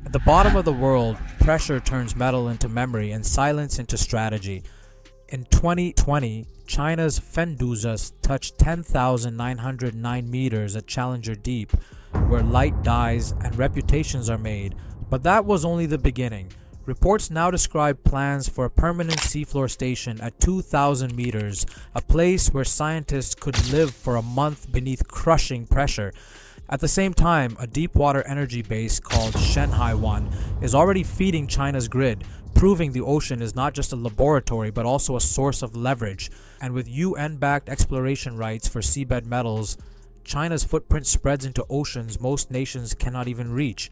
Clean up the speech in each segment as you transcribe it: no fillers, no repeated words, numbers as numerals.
At the bottom of the world, pressure turns metal into memory and silence into strategy. In 2020, China's Fendouzhe touched 10,909 meters at Challenger Deep, where light dies and reputations are made. But that was only the beginning. Reports now describe plans for a permanent seafloor station at 2,000 meters, a place where scientists could live for a month beneath crushing pressure. At the same time, a deep-water energy base called Hainan is already feeding China's grid, proving the ocean is not just a laboratory but also a source of leverage. And with UN-backed exploration rights for seabed metals, China's footprint spreads into oceans most nations cannot even reach.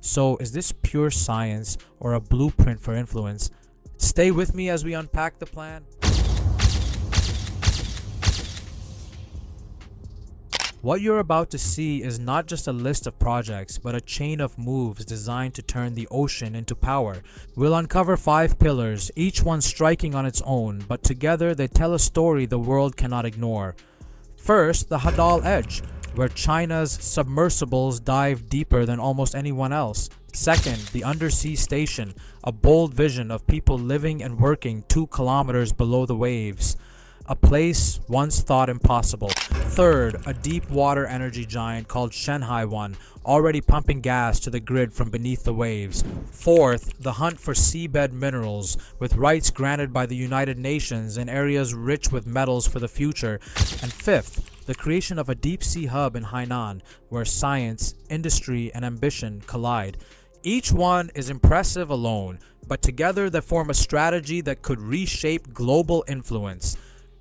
So, is this pure science or a blueprint for influence? Stay with me as we unpack the plan. What you're about to see is not just a list of projects, but a chain of moves designed to turn the ocean into power. We'll uncover 5 pillars, each one striking on its own, but together they tell a story the world cannot ignore. First, the Hadal Edge, where China's submersibles dive deeper than almost anyone else. Second, the undersea station, a bold vision of people living and working 2 kilometers below the waves, a place once thought impossible. Third, a deep water energy giant called Hainan, already pumping gas to the grid from beneath the waves. Fourth, the hunt for seabed minerals, with rights granted by the United Nations in areas rich with metals for the future. And fifth, the creation of a deep-sea hub in Hainan, where science, industry, and ambition collide. Each one is impressive alone, but together they form a strategy that could reshape global influence.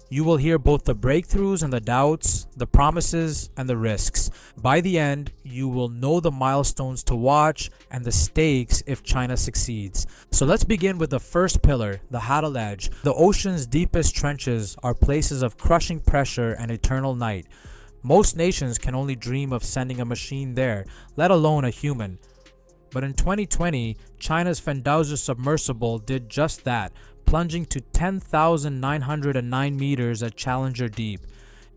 You will hear both the breakthroughs and the doubts, the promises and the risks. By the end, you will know the milestones to watch and the stakes if China succeeds. So let's begin with the first pillar, the Hadal Edge. The ocean's deepest trenches are places of crushing pressure and eternal night. Most nations can only dream of sending a machine there, let alone a human. But in 2020, China's Fendouzhe submersible did just that, plunging to 10,909 meters at Challenger Deep.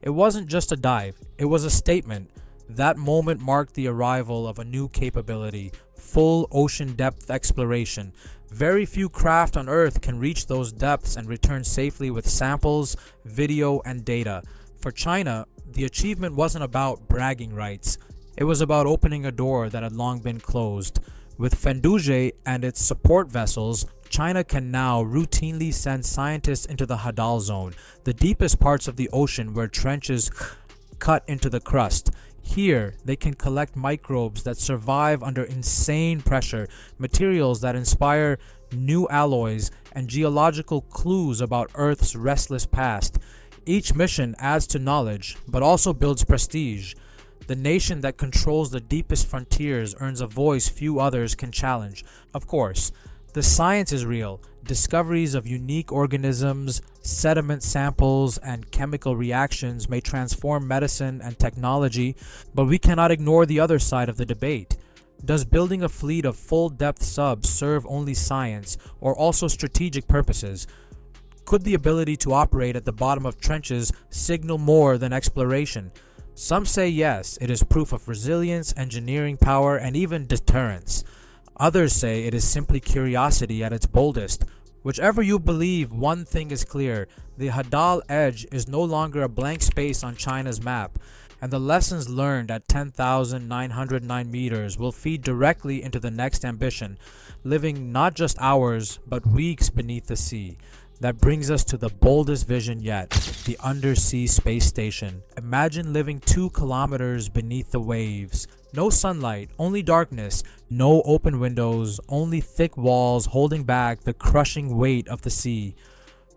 It wasn't just a dive, it was a statement. That moment marked the arrival of a new capability, full ocean depth exploration. Very few craft on Earth can reach those depths and return safely with samples, video, and data. For China, the achievement wasn't about bragging rights. It was about opening a door that had long been closed. With Fendouzhe and its support vessels, China can now routinely send scientists into the Hadal zone, the deepest parts of the ocean where trenches cut into the crust. Here, they can collect microbes that survive under insane pressure, materials that inspire new alloys, and geological clues about Earth's restless past. Each mission adds to knowledge, but also builds prestige. The nation that controls the deepest frontiers earns a voice few others can challenge. Of course, the science is real. Discoveries of unique organisms, sediment samples, and chemical reactions may transform medicine and technology, but we cannot ignore the other side of the debate. Does building a fleet of full-depth subs serve only science or also strategic purposes? Could the ability to operate at the bottom of trenches signal more than exploration? Some say yes, it is proof of resilience, engineering power, and even deterrence. Others say it is simply curiosity at its boldest. Whichever you believe, one thing is clear. The Hadal Edge is no longer a blank space on China's map, and the lessons learned at 10,909 meters will feed directly into the next ambition, living not just hours, but weeks beneath the sea. That brings us to the boldest vision yet, the undersea space station. Imagine living 2 kilometers beneath the waves. No sunlight, only darkness, no open windows, only thick walls holding back the crushing weight of the sea.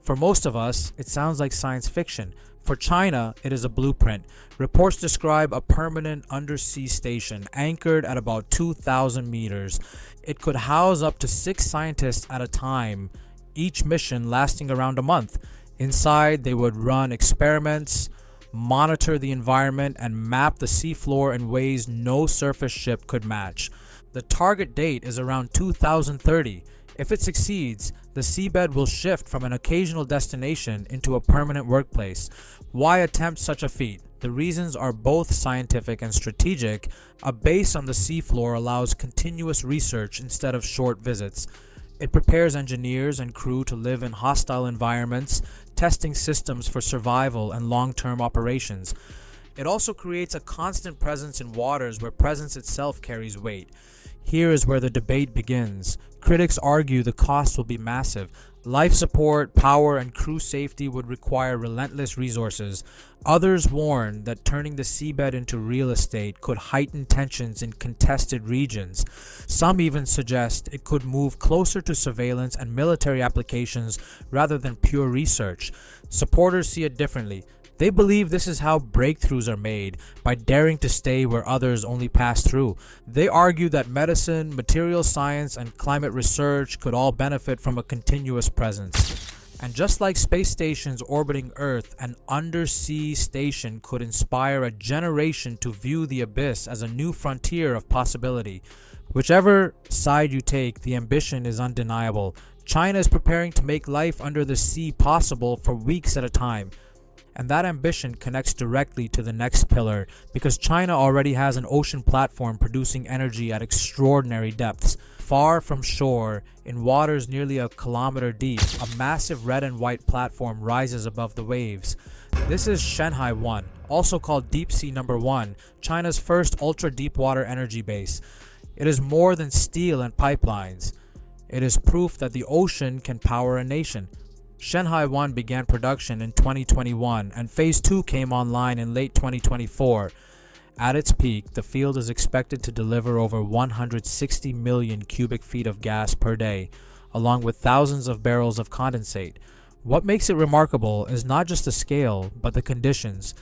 For most of us, it sounds like science fiction. For China, it is a blueprint. Reports describe a permanent undersea station anchored at about 2,000 meters. It could house up to 6 scientists at a time, each mission lasting around a month. Inside, they would run experiments, monitor the environment, and map the seafloor in ways no surface ship could match. The target date is around 2030. If it succeeds, the seabed will shift from an occasional destination into a permanent workplace. Why attempt such a feat? The reasons are both scientific and strategic. A base on the seafloor allows continuous research instead of short visits. It prepares engineers and crew to live in hostile environments, testing systems for survival and long-term operations. It also creates a constant presence in waters where presence itself carries weight. Here is where the debate begins. Critics argue the cost will be massive. Life support, power, and crew safety would require relentless resources. Others warn that turning the seabed into real estate could heighten tensions in contested regions. Some even suggest it could move closer to surveillance and military applications rather than pure research. Supporters see it differently. They believe this is how breakthroughs are made, by daring to stay where others only pass through. They argue that medicine, material science, and climate research could all benefit from a continuous presence. And just like space stations orbiting Earth, an undersea station could inspire a generation to view the abyss as a new frontier of possibility. Whichever side you take, the ambition is undeniable. China is preparing to make life under the sea possible for weeks at a time. And that ambition connects directly to the next pillar, because China already has an ocean platform producing energy at extraordinary depths. Far from shore, in waters nearly a kilometer deep, a massive red and white platform rises above the waves. This is Shanghai 1, also called Deep Sea Number 1, China's first ultra-deepwater energy base. It is more than steel and pipelines. It is proof that the ocean can power a nation. Shanghai 1 began production in 2021 and Phase 2 came online in late 2024. At its peak, the field is expected to deliver over 160 million cubic feet of gas per day, along with thousands of barrels of condensate. What makes it remarkable is not just the scale, but the conditions.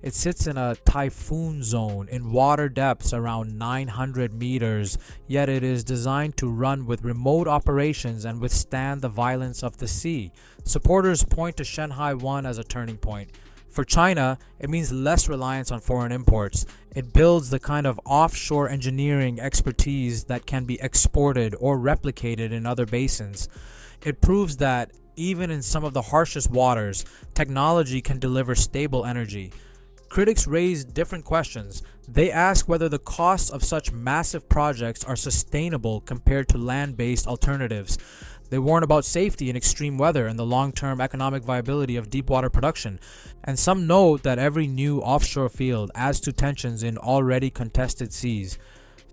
It sits in a typhoon zone in water depths around 900 meters, yet it is designed to run with remote operations and withstand the violence of the sea. Supporters point to Shanghai 1 as a turning point. For China, it means less reliance on foreign imports. It builds the kind of offshore engineering expertise that can be exported or replicated in other basins. It proves that, even in some of the harshest waters, technology can deliver stable energy. Critics raise different questions. They ask whether the costs of such massive projects are sustainable compared to land-based alternatives. They warn about safety in extreme weather and the long-term economic viability of deepwater production. And some note that every new offshore field adds to tensions in already contested seas.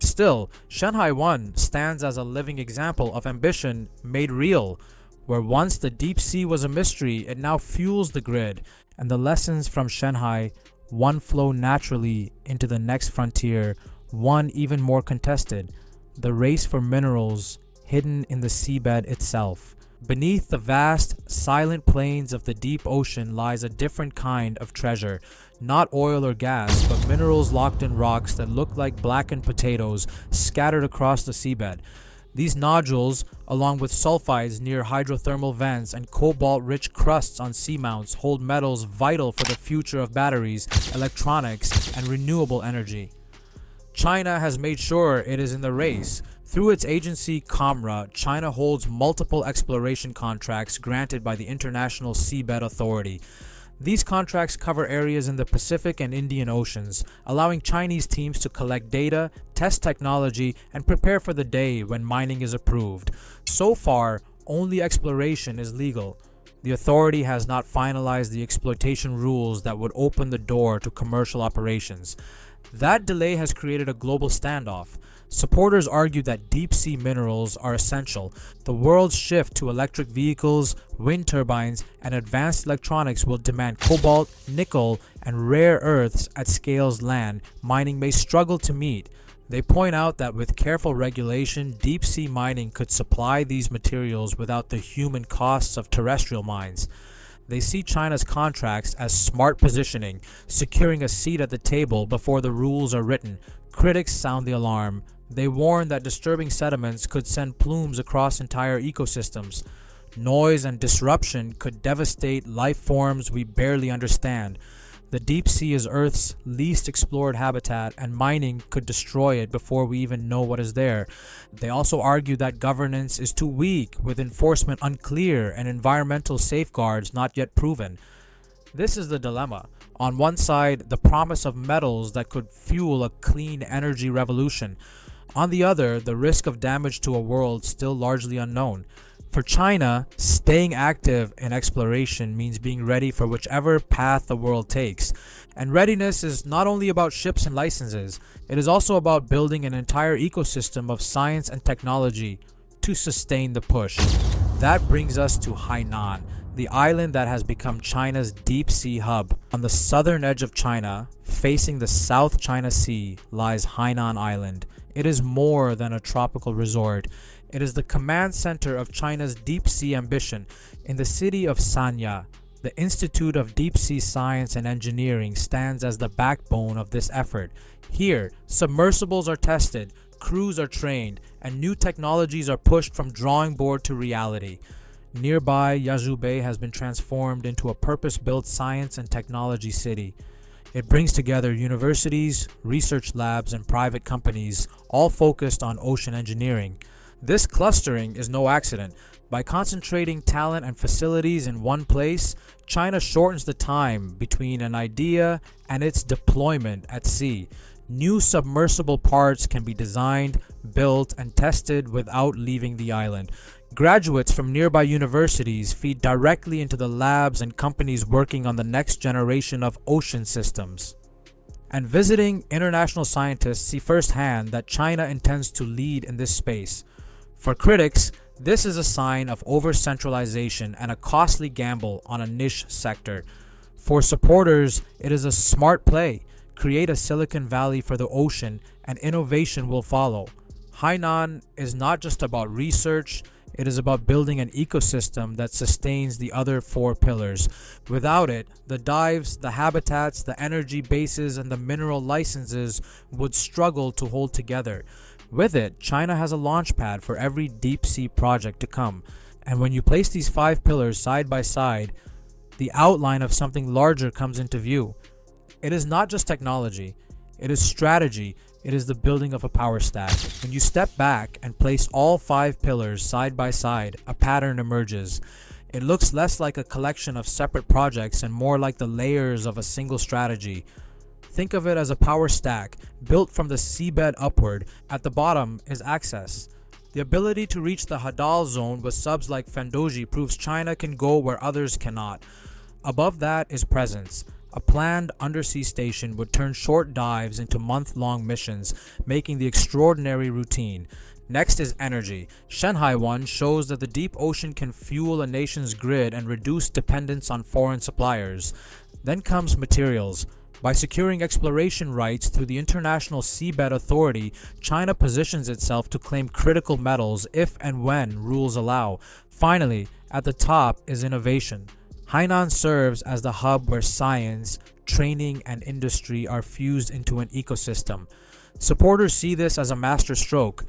Still, Shanghai 1 stands as a living example of ambition made real. Where once the deep sea was a mystery, it now fuels the grid. And the lessons from Shanghai 1 flow naturally into the next frontier, one even more contested, the race for minerals hidden in the seabed itself. Beneath the vast, silent plains of the deep ocean lies a different kind of treasure, not oil or gas, but minerals locked in rocks that look like blackened potatoes scattered across the seabed. These nodules, along with sulfides near hydrothermal vents and cobalt-rich crusts on seamounts, hold metals vital for the future of batteries, electronics, and renewable energy. China has made sure it is in the race. Through its agency COMRA, China holds multiple exploration contracts granted by the International Seabed Authority. These contracts cover areas in the Pacific and Indian Oceans, allowing Chinese teams to collect data, test technology, and prepare for the day when mining is approved. So far, only exploration is legal. The authority has not finalized the exploitation rules that would open the door to commercial operations. That delay has created a global standoff. Supporters argue that deep-sea minerals are essential. The world's shift to electric vehicles, wind turbines, and advanced electronics will demand cobalt, nickel, and rare earths at scales land mining may struggle to meet. They point out that with careful regulation, deep-sea mining could supply these materials without the human costs of terrestrial mines. They see China's contracts as smart positioning, securing a seat at the table before the rules are written. Critics sound the alarm. They warn that disturbing sediments could send plumes across entire ecosystems. Noise and disruption could devastate life forms we barely understand. The deep sea is Earth's least explored habitat, and mining could destroy it before we even know what is there. They also argue that governance is too weak, with enforcement unclear and environmental safeguards not yet proven. This is the dilemma. On one side, the promise of metals that could fuel a clean energy revolution. On the other, the risk of damage to a world still largely unknown. For China, staying active in exploration means being ready for whichever path the world takes. And readiness is not only about ships and licenses, it is also about building an entire ecosystem of science and technology to sustain the push. That brings us to Hainan, the island that has become China's deep sea hub. On the southern edge of China, facing the South China Sea, lies Hainan Island. It is more than a tropical resort. It is the command center of China's deep sea ambition. In the city of Sanya, the Institute of Deep Sea Science and Engineering stands as the backbone of this effort. Here, submersibles are tested, crews are trained, and new technologies are pushed from drawing board to reality. Nearby, Yazhou has been transformed into a purpose-built science and technology city. It brings together universities, research labs, and private companies, all focused on ocean engineering. This clustering is no accident. By concentrating talent and facilities in one place, China shortens the time between an idea and its deployment at sea. New submersible parts can be designed, built, and tested without leaving the island. Graduates from nearby universities feed directly into the labs and companies working on the next generation of ocean systems. And visiting international scientists see firsthand that China intends to lead in this space. For critics, this is a sign of over-centralization and a costly gamble on a niche sector. For supporters, it is a smart play. Create a Silicon Valley for the ocean, and innovation will follow. Hainan is not just about research, it is about building an ecosystem that sustains the other four pillars. Without it, the dives, the habitats, the energy bases, and the mineral licenses would struggle to hold together. With it, China has a launch pad for every deep sea project to come. And when you place these five pillars side by side, the outline of something larger comes into view. It is not just technology, it is strategy, it is the building of a power stack. When you step back and place all five pillars side by side, a pattern emerges. It looks less like a collection of separate projects and more like the layers of a single strategy. Think of it as a power stack built from the seabed upward. At the bottom is access. The ability to reach the Hadal zone with subs like Fendouzhe proves China can go where others cannot. Above that is presence. A planned undersea station would turn short dives into month-long missions, making the extraordinary routine. Next is energy. Shanghai 1 shows that the deep ocean can fuel a nation's grid and reduce dependence on foreign suppliers. Then comes materials. By securing exploration rights through the International Seabed Authority, China positions itself to claim critical metals if and when rules allow. Finally, at the top is innovation. Hainan serves as the hub where science, training, and industry are fused into an ecosystem. Supporters see this as a master stroke.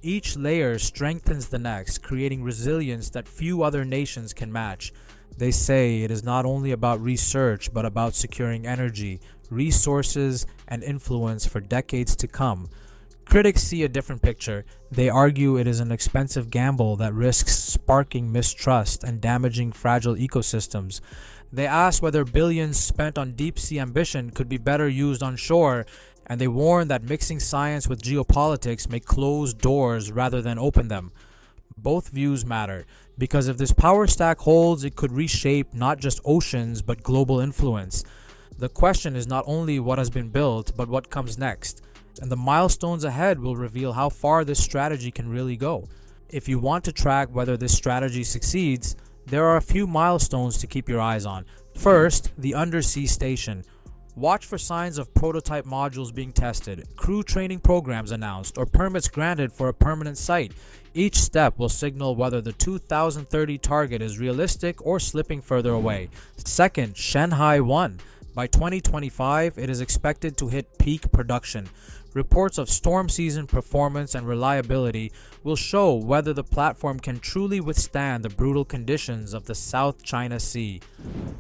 Each layer strengthens the next, creating resilience that few other nations can match. They say it is not only about research, but about securing energy, resources, and influence for decades to come. Critics see a different picture. They argue it is an expensive gamble that risks sparking mistrust and damaging fragile ecosystems. They ask whether billions spent on deep-sea ambition could be better used on shore, and they warn that mixing science with geopolitics may close doors rather than open them. Both views matter, because if this power stack holds, it could reshape not just oceans but global influence. The question is not only what has been built, but what comes next. And the milestones ahead will reveal how far this strategy can really go. If you want to track whether this strategy succeeds, there are a few milestones to keep your eyes on. First, the undersea station. Watch for signs of prototype modules being tested, crew training programs announced, or permits granted for a permanent site. Each step will signal whether the 2030 target is realistic or slipping further away. Second, Shanghai 1. By 2025, it is expected to hit peak production. Reports of storm season performance and reliability will show whether the platform can truly withstand the brutal conditions of the South China Sea.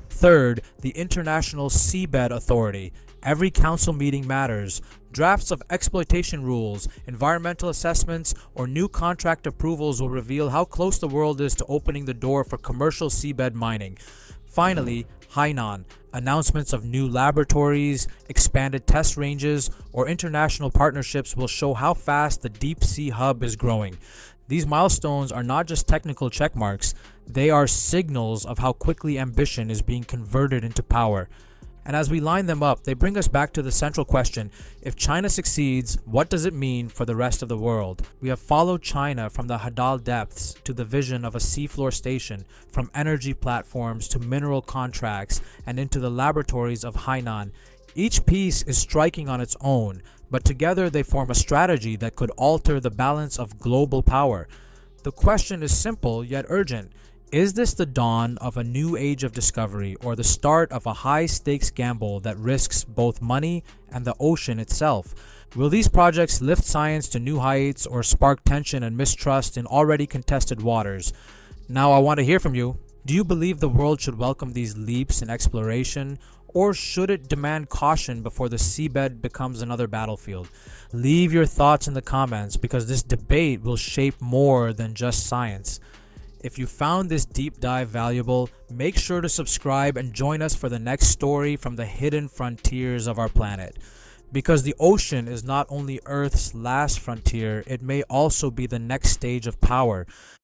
Third, the International Seabed Authority. Every council meeting matters. Drafts of exploitation rules, environmental assessments, or new contract approvals will reveal how close the world is to opening the door for commercial seabed mining. Finally, Hainan. Announcements of new laboratories, expanded test ranges, or international partnerships will show how fast the deep sea hub is growing. These milestones are not just technical checkmarks, they are signals of how quickly ambition is being converted into power. And as we line them up, they bring us back to the central question: if China succeeds, what does it mean for the rest of the world? We have followed China from the Hadal depths to the vision of a seafloor station, from energy platforms to mineral contracts, and into the laboratories of Hainan. Each piece is striking on its own, but together they form a strategy that could alter the balance of global power. The question is simple yet urgent. Is this the dawn of a new age of discovery, or the start of a high-stakes gamble that risks both money and the ocean itself? Will these projects lift science to new heights or spark tension and mistrust in already contested waters? Now I want to hear from you. Do you believe the world should welcome these leaps in exploration, or should it demand caution before the seabed becomes another battlefield? Leave your thoughts in the comments, because this debate will shape more than just science. If you found this deep dive valuable, make sure to subscribe and join us for the next story from the hidden frontiers of our planet. Because the ocean is not only Earth's last frontier, it may also be the next stage of power.